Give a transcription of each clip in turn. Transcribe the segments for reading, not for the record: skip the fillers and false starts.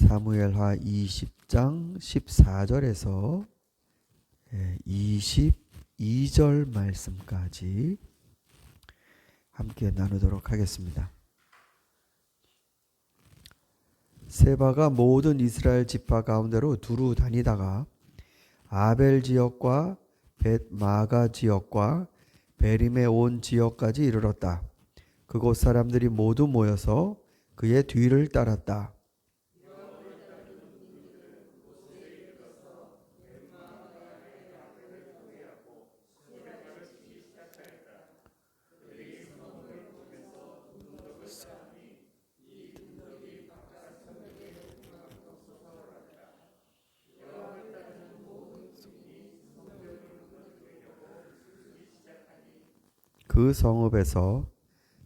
사무엘하 20장 14절에서 22절 말씀까지 함께 나누도록 하겠습니다. 세바가 모든 이스라엘 지파 가운데로 두루 다니다가 아벨 지역과 벳마가 지역과 베림의 온 지역까지 이르렀다. 그곳 사람들이 모두 모여서 그의 뒤를 따랐다. 그 성읍에서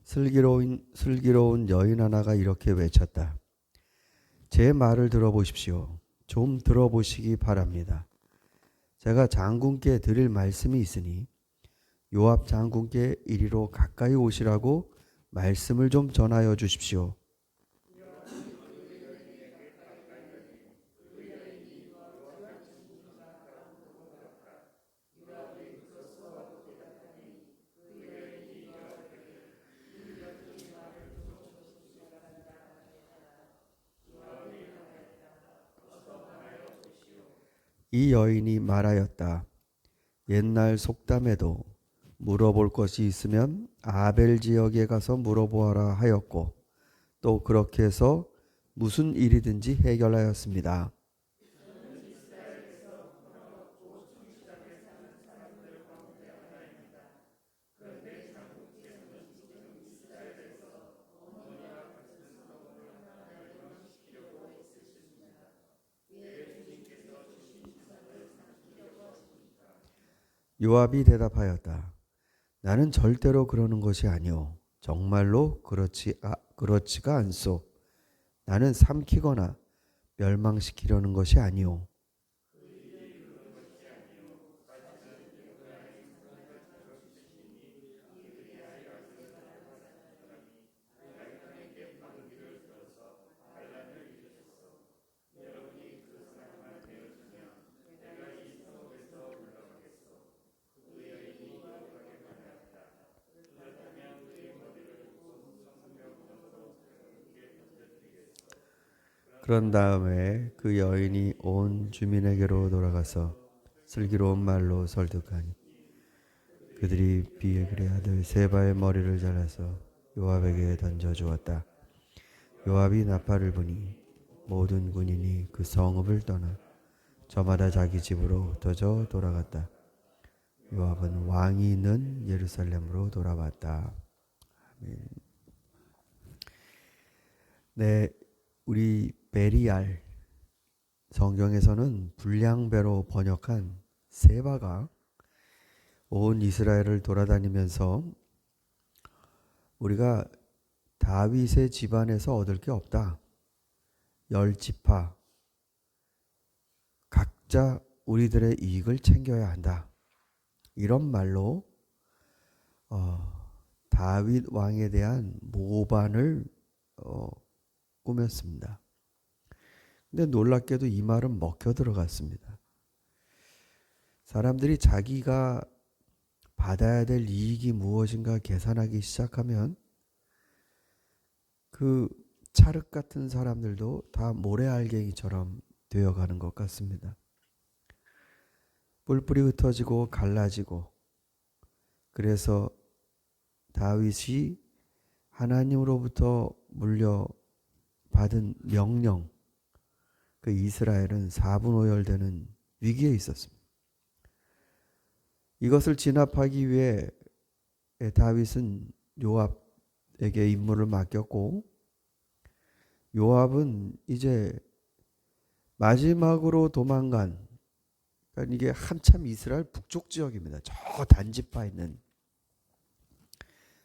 슬기로운 여인 하나가 이렇게 외쳤다. 제 말을 들어보십시오. 좀 들어보시기 바랍니다. 제가 장군께 드릴 말씀이 있으니 요압 장군께 이리로 가까이 오시라고 말씀을 좀 전하여 주십시오. 이 여인이 말하였다. 옛날 속담에도 물어볼 것이 있으면 아벨 지역에 가서 물어보아라 하였고 또 그렇게 해서 무슨 일이든지 해결하였습니다. 요압이 대답하였다. 나는 절대로 그러는 것이 아니오. 정말로 그렇지가 않소. 나는 삼키거나 멸망시키려는 것이 아니오. 그런 다음에 그 여인이 온 주민에게로 돌아가서 슬기로운 말로 설득하니 그들이 비에글의 아들 세바의 머리를 잘라서 요압에게 던져주었다. 요압이 나팔을 부니 모든 군인이 그 성읍을 떠나 저마다 자기 집으로 흩어져 돌아갔다. 요압은 왕이 있는 예루살렘으로 돌아왔다. 아멘. 네, 우리 베리알 성경에서는 불량배로 번역한 세바가 온 이스라엘을 돌아다니면서 우리가 다윗의 집안에서 얻을 게 없다. 10지파 각자 우리들의 이익을 챙겨야 한다. 이런 말로 다윗 왕에 대한 모반을 꾸몄습니다. 근데 놀랍게도 이 말은 먹혀 들어갔습니다. 사람들이 자기가 받아야 될 이익이 무엇인가 계산하기 시작하면 그 찰흙 같은 사람들도 다 모래알갱이처럼 되어가는 것 같습니다. 뿔뿔이 흩어지고 갈라지고 그래서 다윗이 하나님으로부터 물려받은 명령 그 이스라엘은 4분 5열 위기에 있었습니다. 이것을 진압하기 위해 다윗은 요압에게 임무를 맡겼고 요압은 이제 마지막으로 도망간 그러니까 이게 한참 이스라엘 북쪽 지역입니다. 저 단지파 있는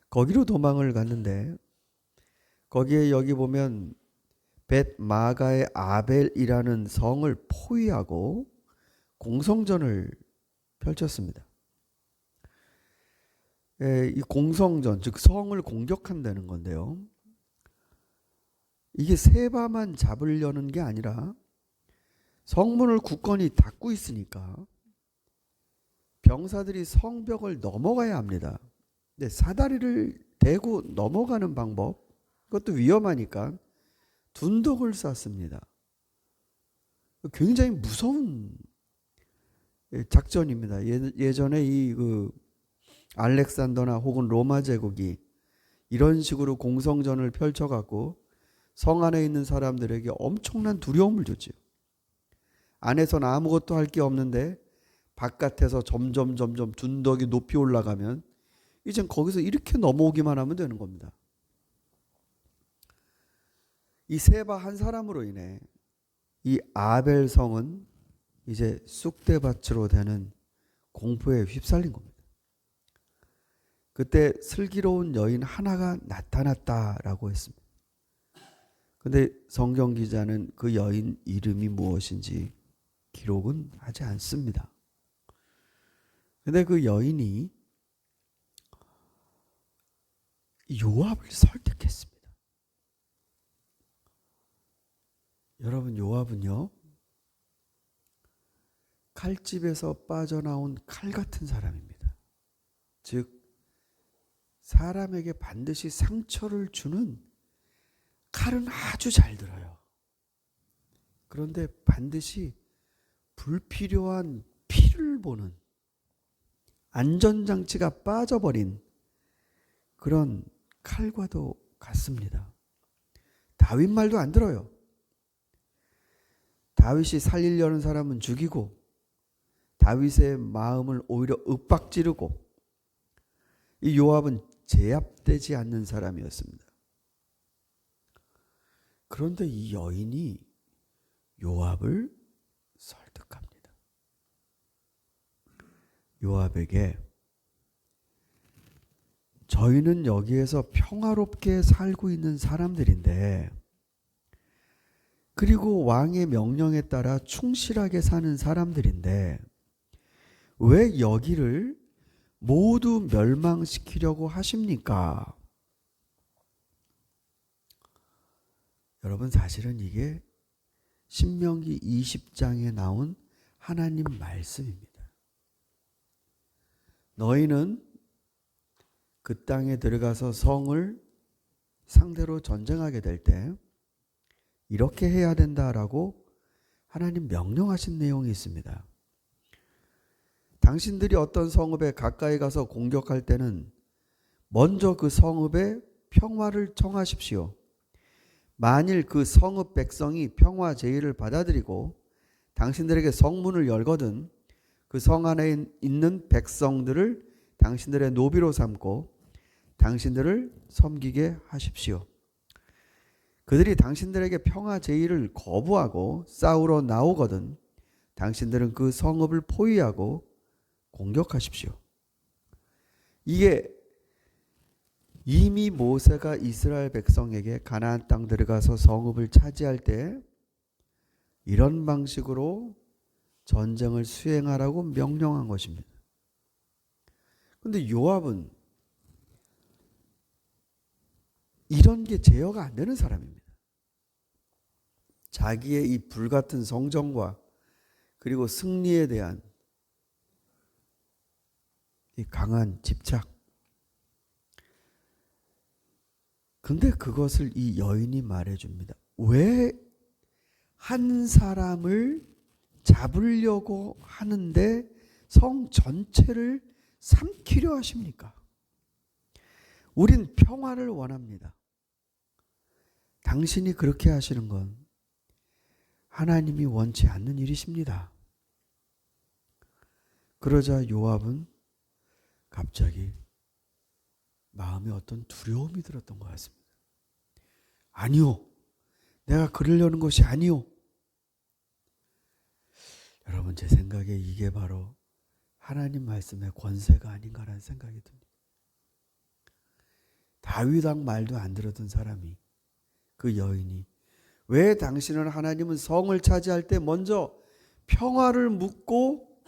거기로 도망을 갔는데 거기에 여기 보면 벳마가의 아벨이라는 성을 포위하고 공성전을 펼쳤습니다. 이 공성전, 즉 성을 공격한다는 건데요. 이게 세바만 잡으려는 게 아니라 성문을 굳건히 닫고 있으니까 병사들이 성벽을 넘어가야 합니다. 근데 사다리를 대고 넘어가는 방법, 그것도 위험하니까 둔덕을 쐈습니다. 굉장히 무서운 작전입니다. 예전에 알렉산더나 혹은 로마 제국이 이런 식으로 공성전을 펼쳐갖고 성 안에 있는 사람들에게 엄청난 두려움을 줬죠. 안에서는 아무것도 할 게 없는데 바깥에서 점점 둔덕이 높이 올라가면 이젠 거기서 이렇게 넘어오기만 하면 되는 겁니다. 이 세바 한 사람으로 인해 이 아벨 성은 이제 쑥대밭으로 되는 공포에 휩쓸린 겁니다. 그때 슬기로운 여인 하나가 나타났다라고 했습니다. 근데 성경 기자는 그 여인 이름이 무엇인지 기록은 하지 않습니다. 근데 그 여인이 요압을 설득했습니다. 여러분, 요압은요, 칼집에서 빠져나온 칼 같은 사람입니다. 즉 사람에게 반드시 상처를 주는 칼은 아주 잘 들어요. 그런데 반드시 불필요한 피를 보는 안전장치가 빠져버린 그런 칼과도 같습니다. 다윗 말도 안 들어요. 다윗이 살리려는 사람은 죽이고 다윗의 마음을 오히려 윽박지르고, 이 요압은 제압되지 않는 사람이었습니다. 그런데 이 여인이 요압을 설득합니다. 요압에게 저희는 여기에서 평화롭게 살고 있는 사람들인데, 그리고 왕의 명령에 따라 충실하게 사는 사람들인데 왜 여기를 모두 멸망시키려고 하십니까? 여러분, 사실은 이게 신명기 20장에 나온 하나님 말씀입니다. 너희는 그 땅에 들어가서 성을 상대로 전쟁하게 될 때 이렇게 해야 된다라고 하나님 명령하신 내용이 있습니다. 당신들이 어떤 성읍에 가까이 가서 공격할 때는 먼저 그 성읍에 평화를 청하십시오. 만일 그 성읍 백성이 평화 제의를 받아들이고 당신들에게 성문을 열거든 그 성 안에 있는 백성들을 당신들의 노비로 삼고 당신들을 섬기게 하십시오. 그들이 당신들에게 평화 제의를 거부하고 싸우러 나오거든 당신들은 그 성읍을 포위하고 공격하십시오. 이게 이미 모세가 이스라엘 백성에게 가나안 땅 들어가서 성읍을 차지할 때 이런 방식으로 전쟁을 수행하라고 명령한 것입니다. 그런데 요압은 이런 게 제어가 안 되는 사람입니다. 자기의 이 불같은 성정과 그리고 승리에 대한 이 강한 집착. 근데 그것을 이 여인이 말해줍니다. 왜 한 사람을 잡으려고 하는데 성 전체를 삼키려 하십니까? 우린 평화를 원합니다. 당신이 그렇게 하시는 건 하나님이 원치 않는 일이십니다. 그러자 요압은 갑자기 마음에 어떤 두려움이 들었던 것 같습니다. 아니요. 내가 그러려는 것이 아니요. 여러분, 제 생각에 이게 바로 하나님 말씀의 권세가 아닌가라는 생각이 듭니다. 다윗 왕 말도 안 들었던 사람이, 그 여인이 왜 당신은 하나님은 성을 차지할 때 먼저 평화를 묻고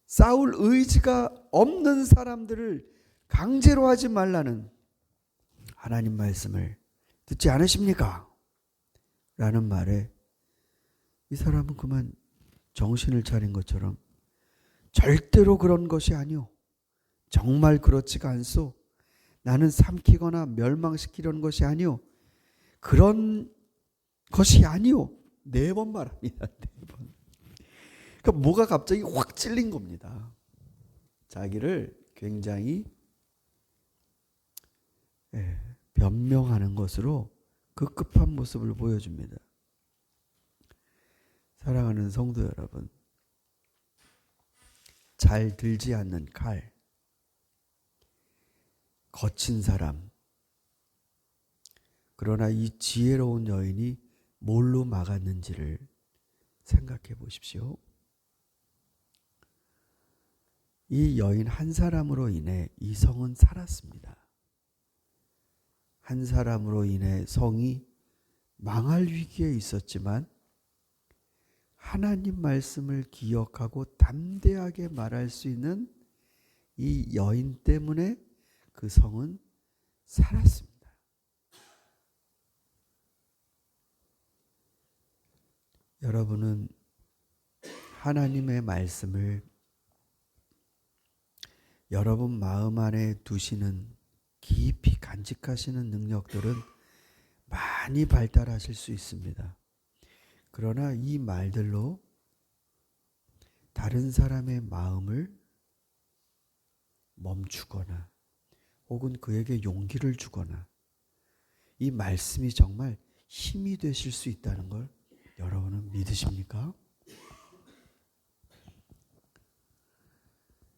싸울 의지가 없는 사람들을 강제로 하지 말라는 하나님 말씀을 듣지 않으십니까? 라는 말에 이 사람은 그만 정신을 차린 것처럼 절대로 그런 것이 아니오. 정말 그렇지가 않소. 나는 삼키거나 멸망시키려는 것이 아니오. 그런 것이 아니오. 4번 말합니다. 4번. 그러니까 뭐가 갑자기 확 찔린 겁니다. 자기를 굉장히 변명하는 것으로 급급한 모습을 보여줍니다. 사랑하는 성도 여러분, 잘 들지 않는 칼, 거친 사람, 그러나 이 지혜로운 여인이 뭘로 막았는지를 생각해 보십시오. 이 여인 한 사람으로 인해 이 성은 살았습니다. 한 사람으로 인해 성이 망할 위기에 있었지만 하나님 말씀을 기억하고 담대하게 말할 수 있는 이 여인 때문에 그 성은 살았습니다. 여러분은 하나님의 말씀을 여러분 마음 안에 두시는 깊이 간직하시는 능력들은 많이 발달하실 수 있습니다. 그러나 이 말들로 다른 사람의 마음을 멈추거나 혹은 그에게 용기를 주거나 이 말씀이 정말 힘이 되실 수 있다는 걸 여러분은 믿으십니까?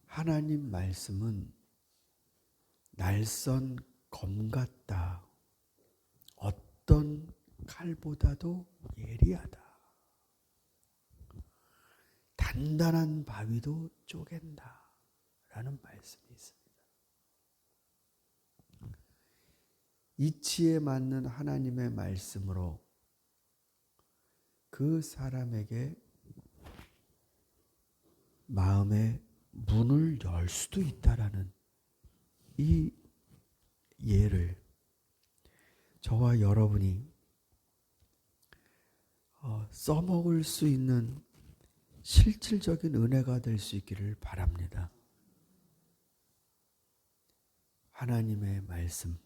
하나님 말씀은 날선 검 같다. 어떤 칼보다도 예리하다. 단단한 바위도 쪼갠다. 라는 말씀이 있습니다. 이치에 맞는 하나님의 말씀으로 그 사람에게 마음의 문을 열 수도 있다라는 이 예를 저와 여러분이 써먹을 수 있는 실질적인 은혜가 될 수 있기를 바랍니다. 하나님의 말씀,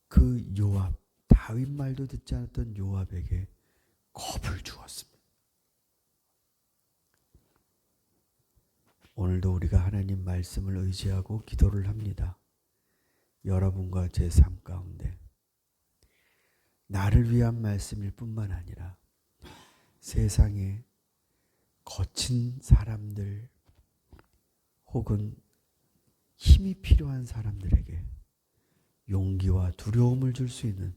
그 요압, 다윗 말도 듣지 않았던 요압에게 겁을 주었습니다. 오늘도 우리가 하나님 말씀을 의지하고 기도를 합니다. 여러분과 제 삶 가운데 나를 위한 말씀일 뿐만 아니라 세상에 거친 사람들 혹은 힘이 필요한 사람들에게 용기와 두려움을 줄 수 있는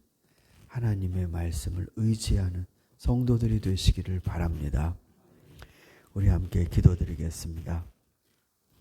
하나님의 말씀을 의지하는 성도들이 되시기를 바랍니다. 우리 함께 기도드리겠습니다.